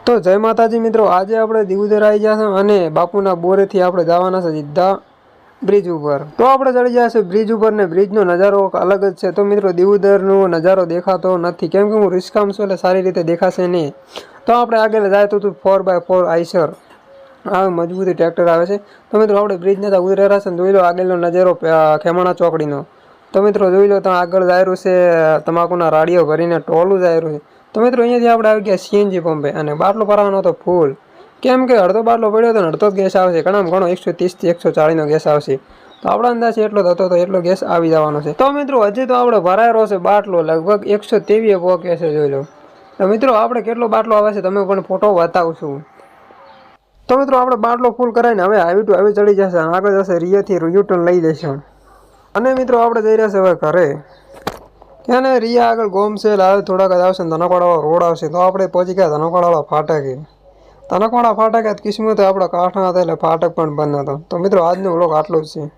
તો જય માતાજી મિત્રો, આજે આપણે દીવદર આવી ગયા છે અને બાપુના બોરેથી આપણે જવાના છે સીધા બ્રિજ ઉપર. તો આપણે ચડી ગયા છે બ્રિજ ઉપર ને બ્રિજનો નજારો અલગ જ છે. તો મિત્રો દીવદરનો નજારો દેખાતો નથી કેમ કે હું રિસ્કામાં છું એટલે સારી રીતે દેખાશે નહીં. તો આપણે આગળ જાય તો 4x4 આઈસર આવે મજબૂતી ટ્રેક્ટર આવે છે. તો મિત્રો આપણે બ્રિજને ત્યાં ઉતરેલા છે. જોઈ લો આગળનો નજારો ખેમાણા ચોકડીનો. તો મિત્રો જોઈ લો ત્યાં આગળ જાયરું છે તમાકુના રાડીઓ ભરીને ટોલું જાયરું છે. તો મિત્રો અહીંયાથી આપણે આવી ગયા સીએનજી પંપે અને બાટલો ભરવાનો હતો ફૂલ. કેમ કે અડધો બાટલો પડ્યો હતો ને અડધો જ ગેસ આવશે, ઘણામાં ઘણો 130 થી 140 ગેસ આવશે. તો આપણા અંદાજે એટલો જ હતો તો એટલો ગેસ આવી જવાનો છે. તો મિત્રો હજી તો આપણે ભરાયેલો છે બાટલો લગભગ 123 પહોંચે છે. જોઈ લો. તો મિત્રો આપણે કેટલો બાટલો આવે છે તમે પણ ફોટો બતાવું છું. તો મિત્રો આપણે બાટલો ફૂલ કરાવીને હવે હાઈવે ટુ હાઈવે ચડી જશે અને આગળ જશે રિયાથી યુટર્ન લઈ લેશું. અને મિત્રો આપણે જઈ રહ્યા છે હવે ઘરે. ત્યાં ને રિયા આગળ ગોમ છે આવે થોડાક જ આવશે ને ધનકવાડા રોડ આવશે. તો આપણે પહોંચી ગયા ધનકવાડા ફાટકે. ધનકવાડા ફાટક કિસ્મત આપણા કાંઠા હતા એટલે ફાટક પણ બંધ હતો. તો મિત્રો આજનો વ્લોગ આટલો જ છે.